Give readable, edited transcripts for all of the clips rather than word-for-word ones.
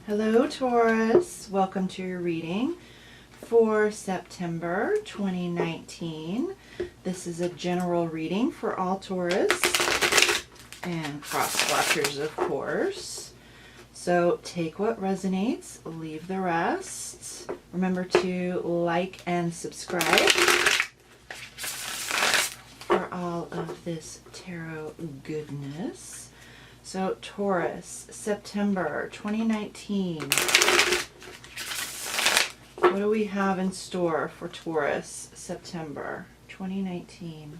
Hello Taurus, welcome to your reading for September 2019. This is a general reading for all Taurus and cross watchers, of course. So take what resonates, leave the rest. Remember to like and subscribe for all of this tarot goodness. So Taurus, September 2019. What do we have in store for Taurus, September 2019?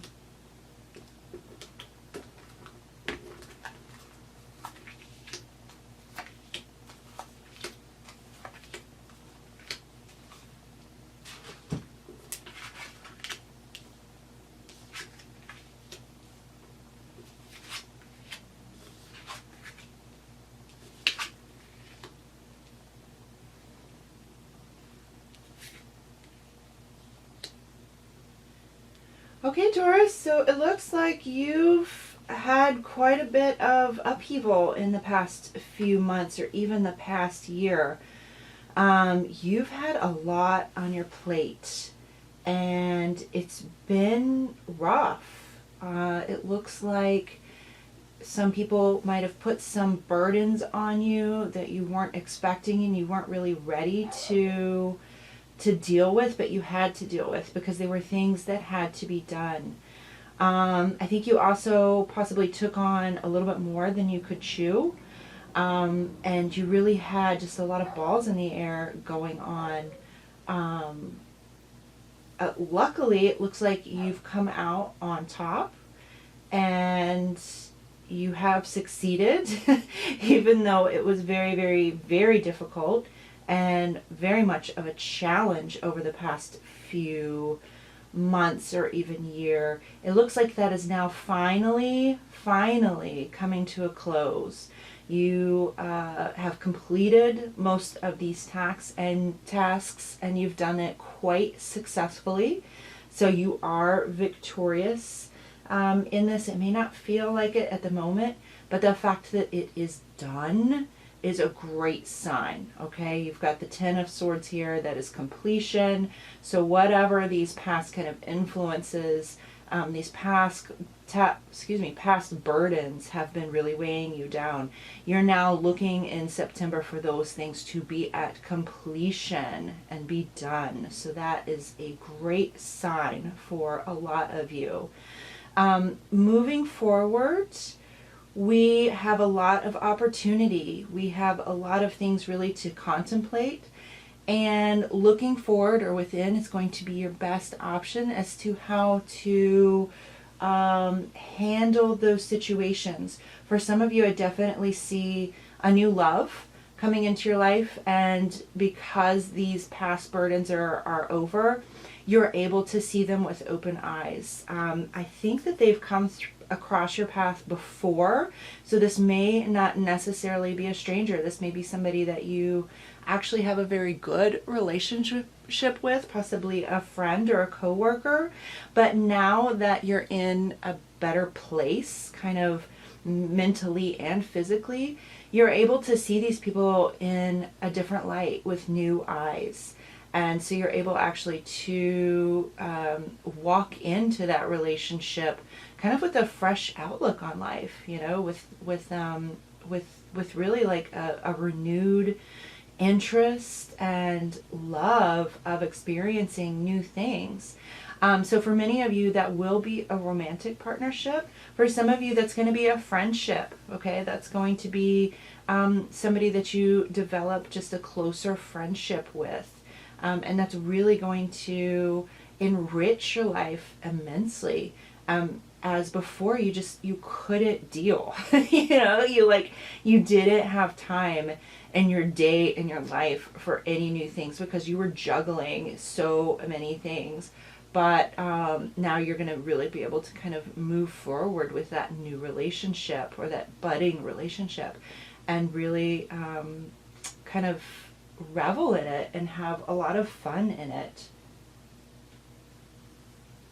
Okay, Taurus, so it looks like you've had quite a bit of upheaval in the past few months or even the past year. You've had a lot on your plate and it's been rough. It looks like some people might have put some burdens on you that you weren't expecting and you weren't really ready to deal with, but you had to deal with because they were things that had to be done. I think you also possibly took on a little bit more than you could chew, and you really had just a lot of balls in the air going on. Luckily, it looks like you've come out on top and you have succeeded, even though it was very, very, very difficult and very much of a challenge over the past few months or even year. It looks like that is now finally coming to a close. You have completed most of these tasks and you've done it quite successfully. So you are victorious in this. It may not feel like it at the moment, but the fact that it is done is a great sign. Okay, you've got the Ten of Swords here, that is completion. So whatever these past kind of influences, these past burdens have been really weighing you down, you're now looking in September for those things to be at completion and be done. So that is a great sign for a lot of you. Moving forward, we have a lot of opportunity. We have a lot of things really to contemplate, and looking forward or within is going to be your best option as to how to handle those situations. For some of you, I definitely see a new love coming into your life, and because these past burdens are over, you're able to see them with open eyes. I think that they've come across your path before, so this may not necessarily be a stranger. This may be somebody that you actually have a very good relationship with, possibly a friend or a coworker. But now that you're in a better place, kind of mentally and physically, you're able to see these people in a different light with new eyes. And so you're able actually to walk into that relationship kind of with a fresh outlook on life, you know, with really like a renewed interest and love of experiencing new things. So for many of you, that will be a romantic partnership. For some of you, that's going to be a friendship. Okay, that's going to be somebody that you develop just a closer friendship with. And that's really going to enrich your life immensely. As before, you couldn't deal. you didn't have time in your day, in your life, for any new things because you were juggling so many things. But now you're going to really be able to kind of move forward with that new relationship or that budding relationship and really kind of revel in it and have a lot of fun in it.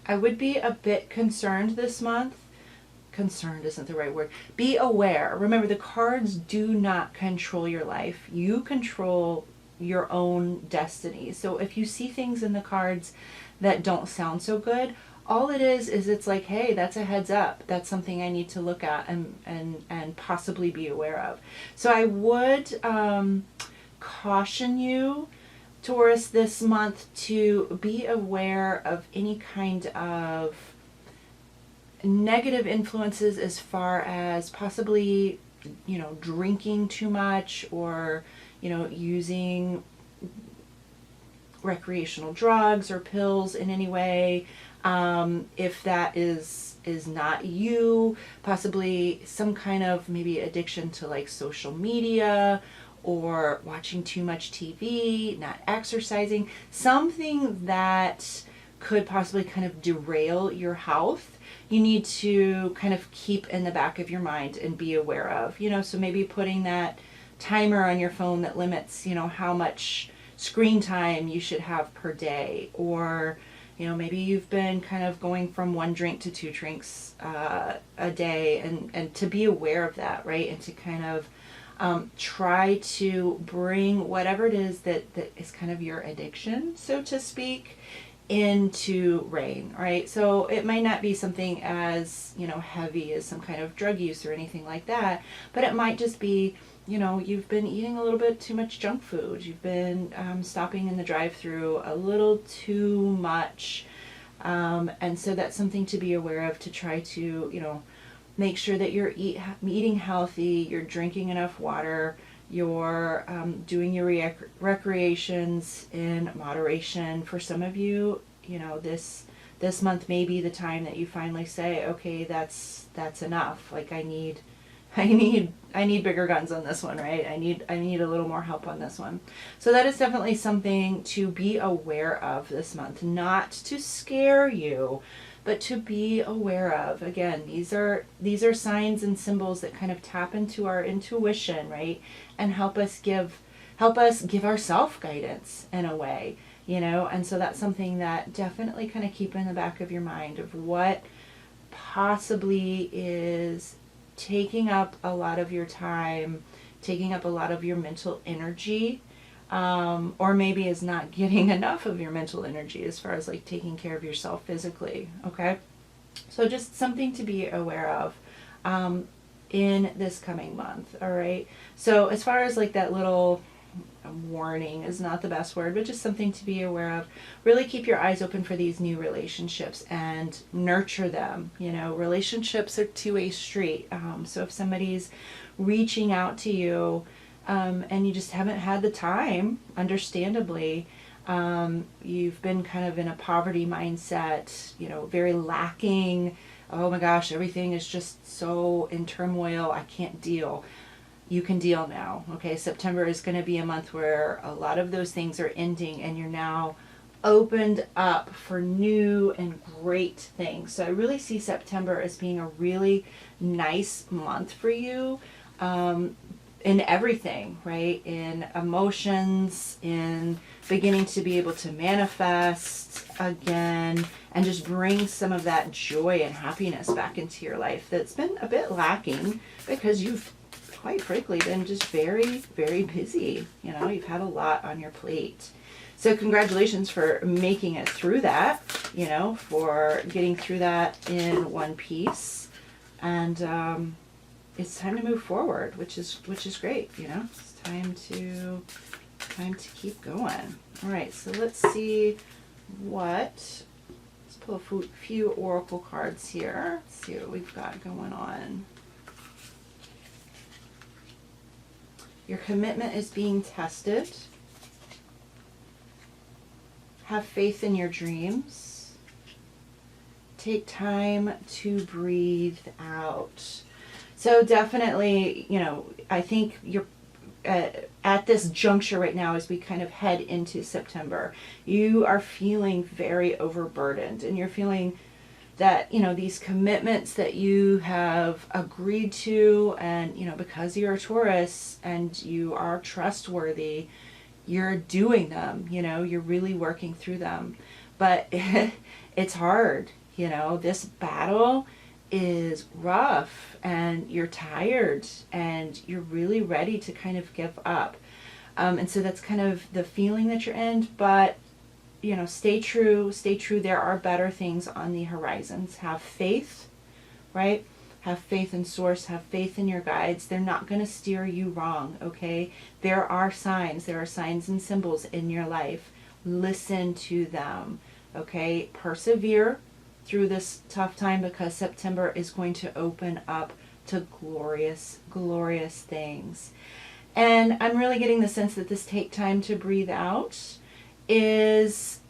I would be a bit concerned this month concerned isn't the right word. Be aware. Remember, the cards do not control your life. You control your own destiny. So if you see things in the cards that don't sound so good, all it is it's like, hey, that's a heads up. That's something I need to look at and possibly be aware of. So I would caution you, Taurus, this month to be aware of any kind of negative influences as far as possibly, drinking too much or, using recreational drugs or pills in any way. If that is not you, possibly some kind of maybe addiction to like social media or watching too much TV, not exercising, something that could possibly kind of derail your health. You need to kind of keep in the back of your mind and be aware of, so maybe putting that timer on your phone that limits, how much screen time you should have per day, or, maybe you've been kind of going from 1 drink to 2 drinks a day, and to be aware of that, right? And to kind of try to bring whatever it is that is kind of your addiction, so to speak, into reign, right? So it might not be something as, heavy as some kind of drug use or anything like that, but it might just be, you've been eating a little bit too much junk food. You've been stopping in the drive-thru a little too much. And so that's something to be aware of, to try to, make sure that you're eating healthy, you're drinking enough water, you're doing your recreations in moderation. For some of you, this month may be the time that you finally say, okay, that's enough. Like I need bigger guns on this one, right? I need a little more help on this one. So that is definitely something to be aware of this month, not to scare you, but to be aware of. Again, these are signs and symbols that kind of tap into our intuition, right? And help us give ourselves guidance in a way, and so that's something that definitely kind of keep in the back of your mind of what possibly is taking up a lot of your time, taking up a lot of your mental energy, or maybe is not getting enough of your mental energy as far as like taking care of yourself physically. Okay, so just something to be aware of in this coming month. All right, so as far as like that little warning is not the best word, but just something to be aware of. Really keep your eyes open for these new relationships and nurture them. Relationships are two-way street. So if somebody's reaching out to you and you just haven't had the time, understandably, you've been kind of in a poverty mindset, very lacking. Oh my gosh, everything is just so in turmoil. I can't deal. You can deal now. Okay, September is going to be a month where a lot of those things are ending and you're now opened up for new and great things. So I really see September as being a really nice month for you in everything, right? In emotions, in beginning to be able to manifest again and just bring some of that joy and happiness back into your life that's been a bit lacking because you've quite frankly been just very, very busy. You've had a lot on your plate. So congratulations for making it through that, for getting through that in one piece. And it's time to move forward, which is great, It's time to keep going. All right, so let's see let's pull a few oracle cards here. Let's see what we've got going on. Your commitment is being tested. Have faith in your dreams. Take time to breathe out. So definitely, I think you're at this juncture right now as we kind of head into September. You are feeling very overburdened and you're feeling that, these commitments that you have agreed to and, because you're a Taurus and you are trustworthy, you're doing them, you're really working through them. But it's hard, this battle is rough and you're tired and you're really ready to kind of give up. And so that's kind of the feeling that you're in, but stay true, stay true. There are better things on the horizons. Have faith, right? Have faith in source, have faith in your guides. They're not going to steer you wrong, okay? There are signs and symbols in your life. Listen to them, okay? Persevere through this tough time, because September is going to open up to glorious, glorious things. And I'm really getting the sense that this take time to breathe out is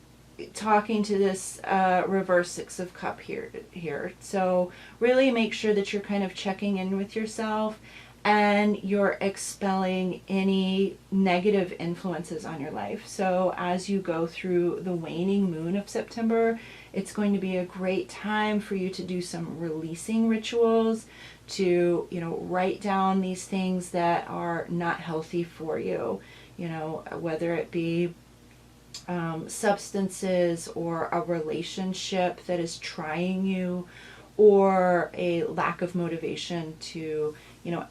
talking to this reverse Six of Cup here. So really make sure that you're kind of checking in with yourself and you're expelling any negative influences on your life. So as you go through the waning moon of September, it's going to be a great time for you to do some releasing rituals, to write down these things that are not healthy for you, whether it be substances or a relationship that is trying you, or a lack of motivation to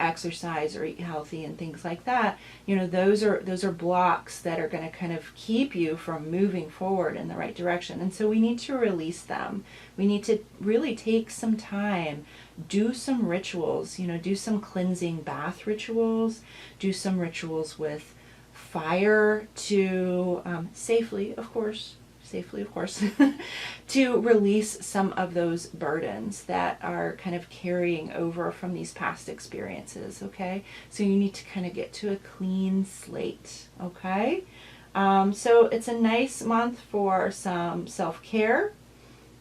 exercise or eat healthy and things like that. Those are blocks that are going to kind of keep you from moving forward in the right direction. And so we need to release them. We need to really take some time, do some rituals, do some cleansing bath rituals, do some rituals with fire to safely, of course, to release some of those burdens that are kind of carrying over from these past experiences, okay? So you need to kind of get to a clean slate, okay? So it's a nice month for some self-care,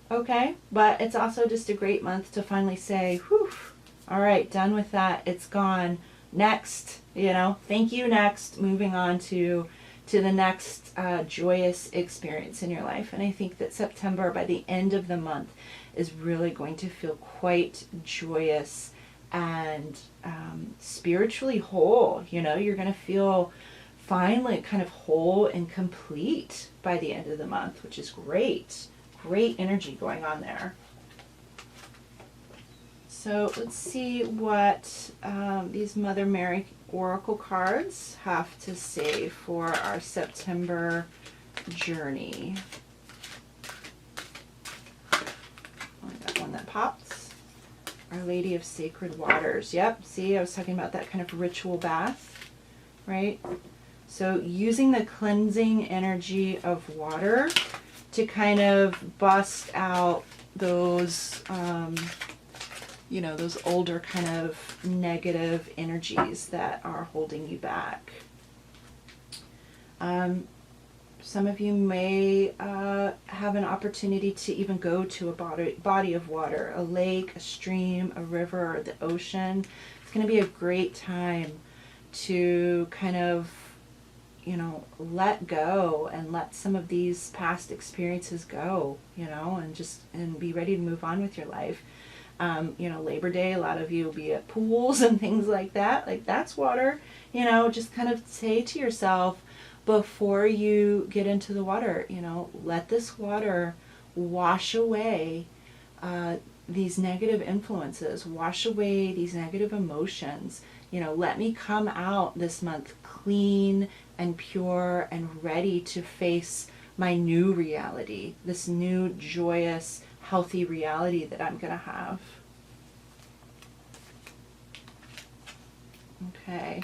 okay? But it's also just a great month to finally say, whew, all right, done with that, it's gone. Next, thank you, next, moving on to the next joyous experience in your life. And I think that September, by the end of the month, is really going to feel quite joyous and spiritually whole. You're going to feel finally kind of whole and complete by the end of the month, which is great. Great energy going on there. So let's see what these Mother Mary Oracle cards have to say for our September journey. I got one that pops. Our Lady of Sacred Waters. Yep, see, I was talking about that kind of ritual bath, right? So using the cleansing energy of water to kind of bust out those those older kind of negative energies that are holding you back. Some of you may have an opportunity to even go to a body of water, a lake, a stream, a river, or the ocean. It's going to be a great time to kind of, let go and let some of these past experiences go, and be ready to move on with your life. Labor Day, a lot of you will be at pools and things like that. Like, that's water. Just kind of say to yourself before you get into the water, let this water wash away these negative influences, wash away these negative emotions. Let me come out this month clean and pure and ready to face my new reality, this new joyous, healthy reality that I'm going to have. Okay.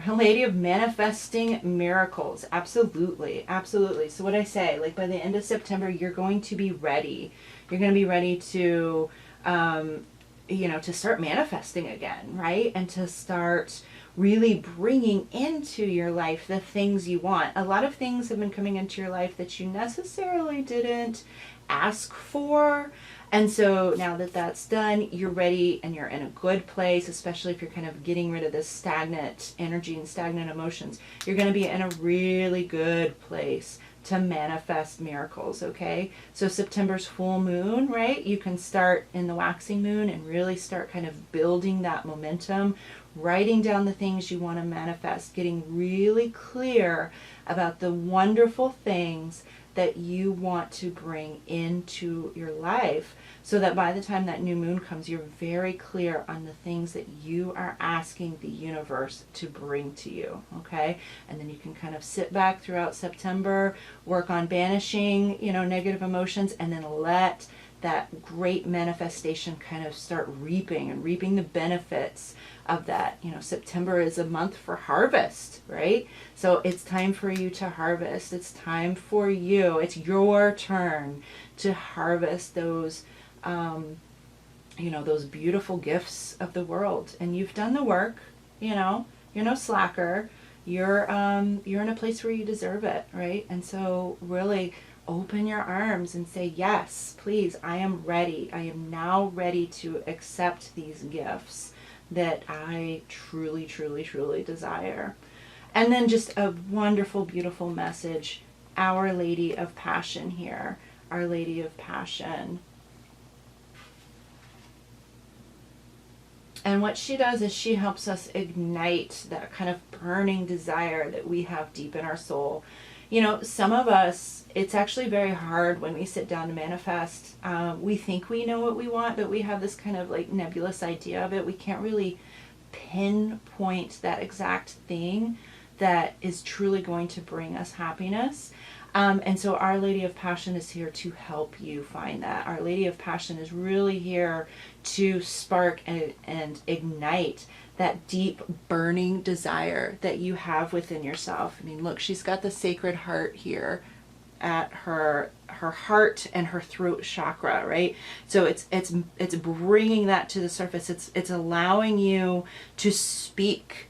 Our Lady of Manifesting Miracles. Absolutely. Absolutely. So what I say, like, by the end of September, you're going to be ready. You're going to be ready to, to start manifesting again, right? And to start really bringing into your life the things you want. A lot of things have been coming into your life that you necessarily didn't ask for. And so now that that's done, you're ready and you're in a good place, especially if you're kind of getting rid of this stagnant energy and stagnant emotions. You're going to be in a really good place to manifest miracles, okay? So September's full moon, right? You can start in the waxing moon and really start kind of building that momentum, writing down the things you want to manifest, getting really clear about the wonderful things that you want to bring into your life, so that by the time that new moon comes, you're very clear on the things that you are asking the universe to bring to you, okay? And then you can kind of sit back throughout September, work on banishing, negative emotions, and then let that great manifestation kind of start reaping the benefits of that. September is a month for harvest, right? So it's time for you to harvest. It's time for you. It's your turn to harvest those, those beautiful gifts of the world. And you've done the work, you're no slacker. You're in a place where you deserve it, right? And so really open your arms and say, yes, please, I am ready. I am now ready to accept these gifts that I truly, truly, truly desire. And then just a wonderful, beautiful message. Our Lady of Passion here. Our Lady of Passion. And what she does is she helps us ignite that kind of burning desire that we have deep in our soul. Some of us, it's actually very hard when we sit down to manifest. We think we know what we want, but we have this kind of like nebulous idea of it. We can't really pinpoint that exact thing that is truly going to bring us happiness. And so Our Lady of Passion is here to help you find that. Our Lady of Passion is really here to spark and ignite that deep burning desire that you have within yourself. I mean, look, she's got the Sacred Heart here at her heart and her throat chakra, right? So it's bringing that to the surface. It's allowing you to speak,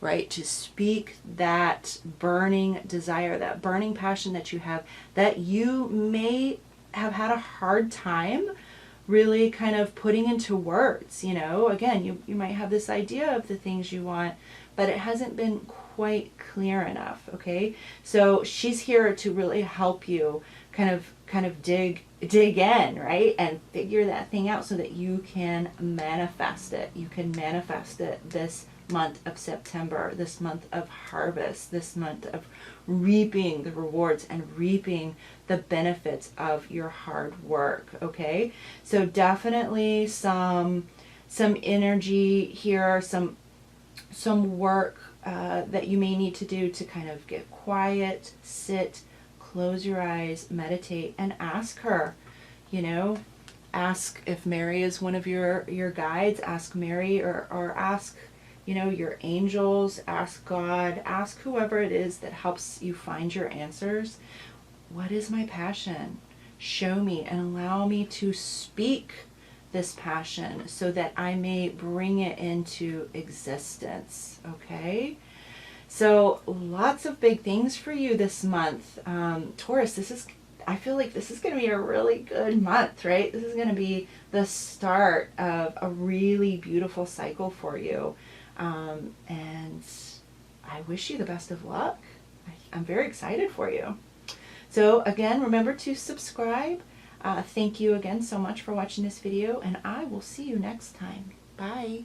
right? To speak that burning desire, that burning passion that you have, that you may have had a hard time really kind of putting into words. Again, you might have this idea of the things you want, but it hasn't been quite clear enough. Okay, so she's here to really help you kind of dig in, right, and figure that thing out so that you can manifest it. You can manifest it this month of September, this month of harvest, this month of reaping the rewards and reaping the benefits of your hard work. Okay, so definitely some energy here, some work that you may need to do to kind of get quiet, sit, close your eyes, meditate, and ask her. Ask if Mary is one of your guides. Ask Mary, or ask your angels, ask God, ask whoever it is that helps you find your answers. What is my passion? Show me and allow me to speak this passion so that I may bring it into existence. Okay? So lots of big things for you this month. Taurus, I feel like this is going to be a really good month, right? This is going to be the start of a really beautiful cycle for you. And I wish you the best of luck. I'm very excited for you. So again, remember to subscribe. Thank you again so much for watching this video, and I will see you next time. Bye.